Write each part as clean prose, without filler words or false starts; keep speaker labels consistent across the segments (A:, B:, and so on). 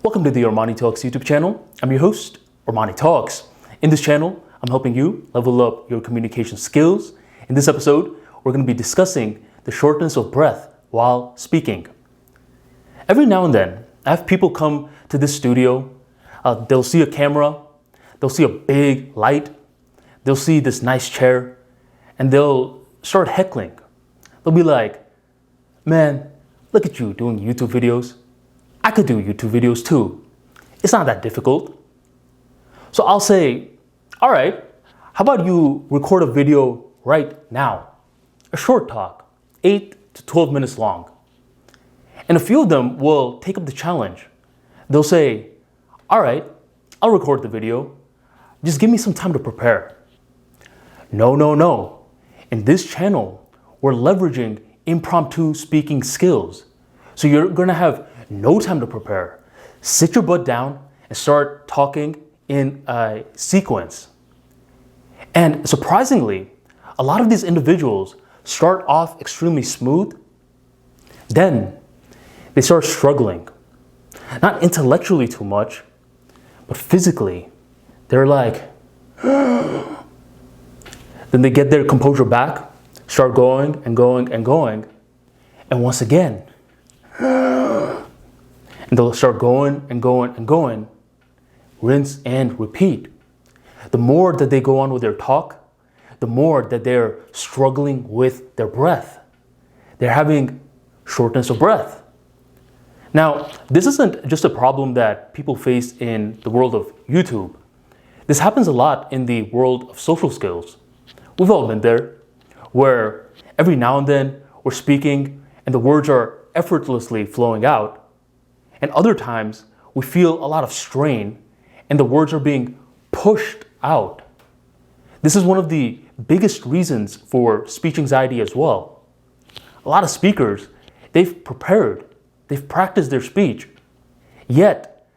A: Welcome to the Armani Talks YouTube channel. I'm your host, Armani Talks. In this channel, I'm helping you level up your communication skills. In this episode, we're going to be discussing the shortness of breath while speaking. Every now and then, I have people come to this studio. They'll see a camera, they'll see a big light, they'll see this nice chair, and they'll start heckling. They'll be like, man, look at you doing YouTube videos. I could do YouTube videos too. It's not that difficult. So I'll say, all right, how about you record a video right now? A short talk, 8 to 12 minutes long. And a few of them will take up the challenge. They'll say, all right, I'll record the video. Just give me some time to prepare. No. In this channel, we're leveraging impromptu speaking skills. So you're gonna have no time to prepare. Sit your butt down and start talking in a sequence. And surprisingly, a lot of these individuals start off extremely smooth. Then they start struggling. Not intellectually too much, but physically. They're like, then they get their composure back, start going. And once again, and they'll start going, rinse and repeat. The more that they go on with their talk, the more that they're struggling with their breath. They're having shortness of breath. Now, this isn't just a problem that people face in the world of YouTube. This happens a lot in the world of social skills. We've all been there, where every now and then we're speaking and the words are effortlessly flowing out. And other times we feel a lot of strain and the words are being pushed out. This is one of the biggest reasons for speech anxiety as well. A lot of speakers, they've prepared, they've practiced their speech, yet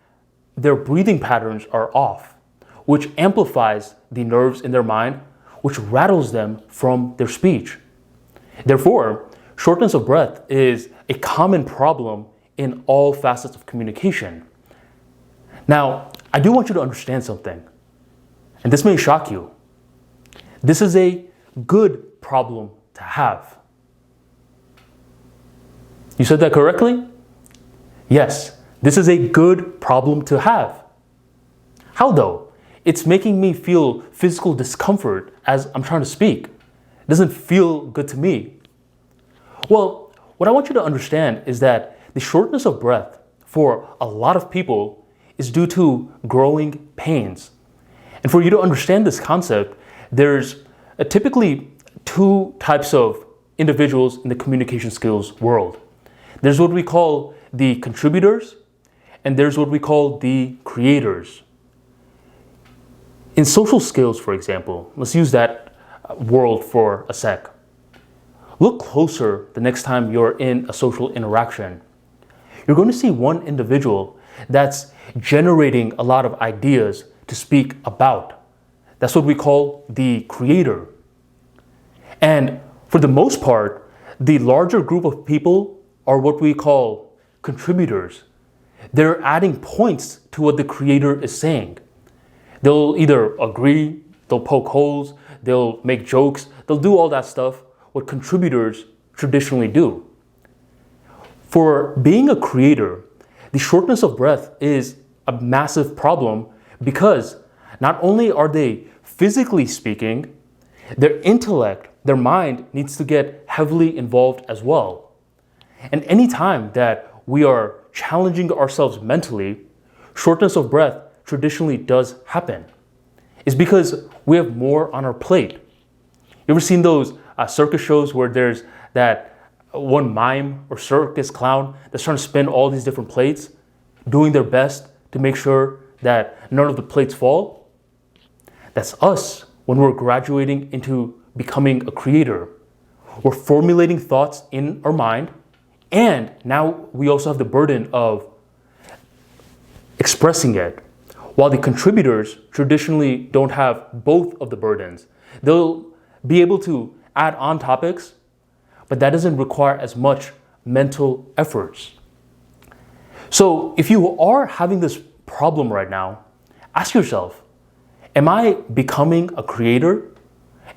A: their breathing patterns are off, which amplifies the nerves in their mind, which rattles them from their speech. Therefore, shortness of breath is a common problem in all facets of communication. Now, I do want you to understand something, and this may shock you. This is a good problem to have. You said that correctly? Yes, this is a good problem to have. How though? It's making me feel physical discomfort as I'm trying to speak. It doesn't feel good to me. Well, what I want you to understand is that the shortness of breath for a lot of people is due to growing pains. And for you to understand this concept, there's typically two types of individuals in the communication skills world. There's what we call the contributors, and there's what we call the creators. In social skills, for example, let's use that world for a sec. Look closer the next time you're in a social interaction. You're going to see one individual that's generating a lot of ideas to speak about. That's what we call the creator. And for the most part, the larger group of people are what we call contributors. They're adding points to what the creator is saying. They'll either agree, they'll poke holes, they'll make jokes, they'll do all that stuff, what contributors traditionally do. For being a creator, the shortness of breath is a massive problem because not only are they physically speaking, their intellect, their mind needs to get heavily involved as well. And any time that we are challenging ourselves mentally, shortness of breath traditionally does happen. It's because we have more on our plate. You ever seen those circus shows where there's that one mime or circus clown that's trying to spin all these different plates, doing their best to make sure that none of the plates fall? That's us when we're graduating into becoming a creator. We're formulating thoughts in our mind, and now we also have the burden of expressing it. While the contributors traditionally don't have both of the burdens. They'll be able to add on topics, but that doesn't require as much mental efforts. So if you are having this problem right now, ask yourself, am I becoming a creator?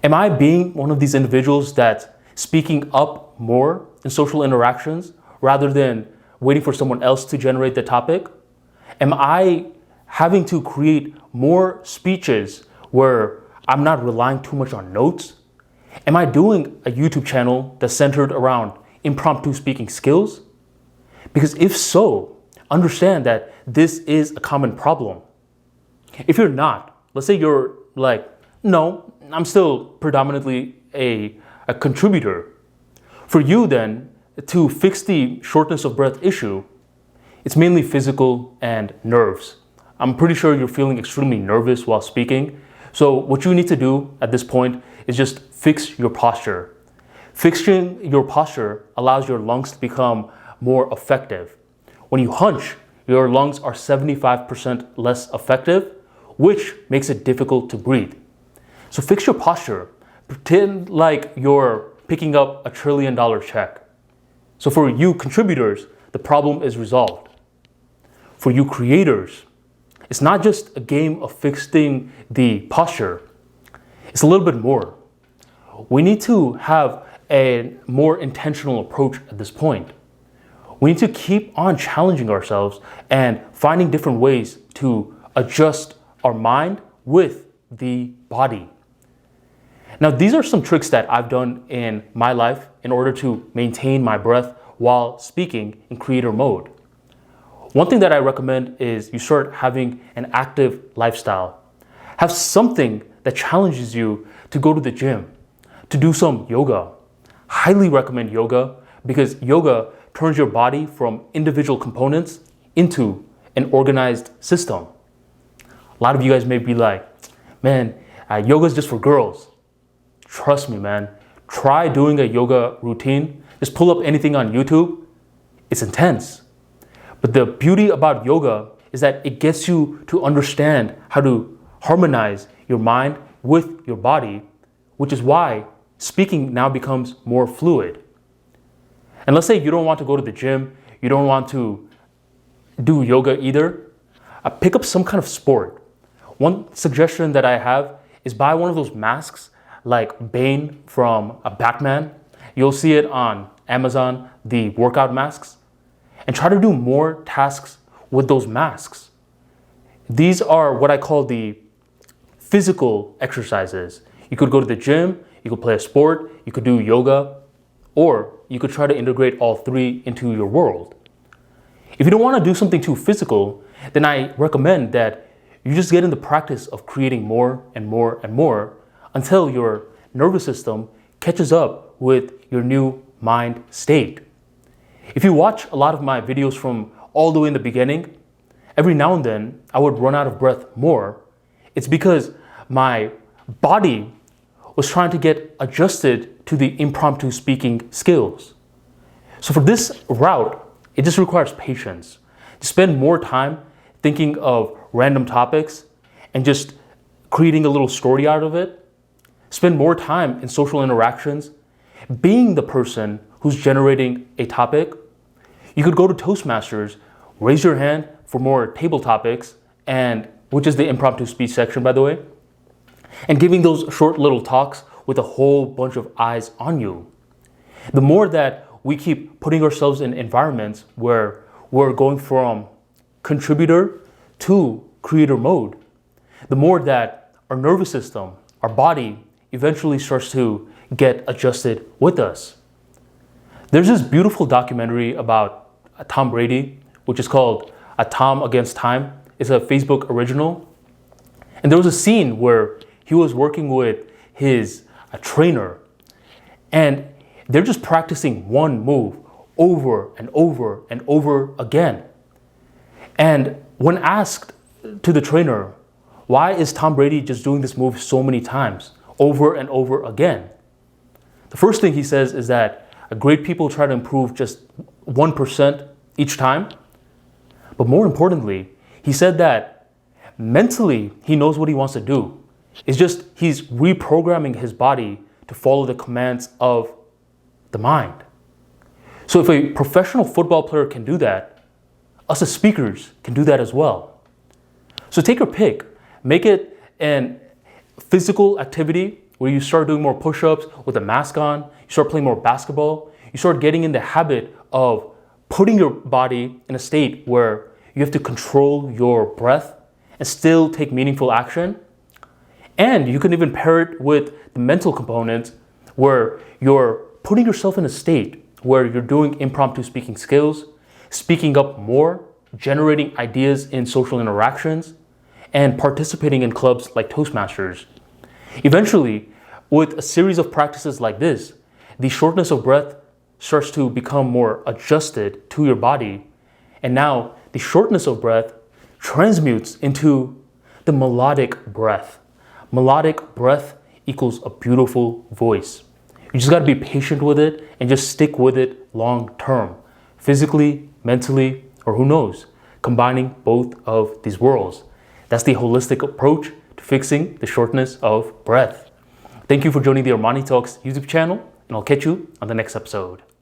A: Am I being one of these individuals that's speaking up more in social interactions rather than waiting for someone else to generate the topic? Am I having to create more speeches where I'm not relying too much on notes? Am I doing a YouTube channel that's centered around impromptu speaking skills? Because if so, understand that this is a common problem. If you're not, let's say you're like, no, I'm still predominantly a contributor. For you then, to fix the shortness of breath issue, it's mainly physical and nerves. I'm pretty sure you're feeling extremely nervous while speaking. So what you need to do at this point is just fix your posture. Fixing your posture allows your lungs to become more effective. When you hunch, your lungs are 75% less effective, which makes it difficult to breathe. So fix your posture. Pretend like you're picking up $1 trillion check. So for you contributors, the problem is resolved. For you creators, it's not just a game of fixing the posture. It's a little bit more. We need to have a more intentional approach at this point. We need to keep on challenging ourselves and finding different ways to adjust our mind with the body. Now, these are some tricks that I've done in my life in order to maintain my breath while speaking in creator mode. One thing that I recommend is you start having an active lifestyle. Have something that challenges you to go to the gym, to do some yoga. Highly recommend yoga because yoga turns your body from individual components into an organized system. A lot of you guys may be like, man, yoga is just for girls. Trust me, man. Try doing a yoga routine. Just pull up anything on YouTube. It's intense. But the beauty about yoga is that it gets you to understand how to harmonize your mind with your body, which is why speaking now becomes more fluid. And let's say you don't want to go to the gym, you don't want to do yoga either, pick up some kind of sport. One suggestion that I have is buy one of those masks like Bane from Batman. You'll see it on Amazon, the workout masks. And try to do more tasks with those masks. These are what I call the physical exercises. You could go to the gym, you could play a sport, you could do yoga, or you could try to integrate all three into your world. If you don't want to do something too physical, then I recommend that you just get in the practice of creating more and more and more until your nervous system catches up with your new mind state. If you watch a lot of my videos from all the way in the beginning, every now and then I would run out of breath more. It's because my body was trying to get adjusted to the impromptu speaking skills. So for this route, it just requires patience. To spend more time thinking of random topics and just creating a little story out of it. Spend more time in social interactions, being the person who's generating a topic. You could go to Toastmasters, raise your hand for more table topics, and which is the impromptu speech section, by the way, and giving those short little talks with a whole bunch of eyes on you. The more that we keep putting ourselves in environments where we're going from contributor to creator mode, the more that our nervous system, our body, eventually starts to get adjusted with us. There's this beautiful documentary about Tom Brady, which is called Tom Against Time. It's a Facebook original. And there was a scene where he was working with his trainer, and they're just practicing one move over and over and over again. And when asked to the trainer, why is Tom Brady just doing this move so many times, over and over again? The first thing he says is that great people try to improve just 1% each time. But more importantly, he said that mentally he knows what he wants to do. It's just he's reprogramming his body to follow the commands of the mind. So if a professional football player can do that, Us as speakers can do that as well. So take your pick. Make it an physical activity where you start doing more push-ups with a mask on, you start playing more basketball, you start getting in the habit of putting your body in a state where you have to control your breath and still take meaningful action. And you can even pair it with the mental component where you're putting yourself in a state where you're doing impromptu speaking skills, speaking up more, generating ideas in social interactions, and participating in clubs like Toastmasters. Eventually, with a series of practices like this, the shortness of breath starts to become more adjusted to your body. And now the shortness of breath transmutes into the melodic breath. Melodic breath equals a beautiful voice. You just gotta be patient with it and just stick with it long term, physically, mentally, or who knows, combining both of these worlds. That's the holistic approach to fixing the shortness of breath. Thank you for joining the Armani Talks YouTube channel, and I'll catch you on the next episode.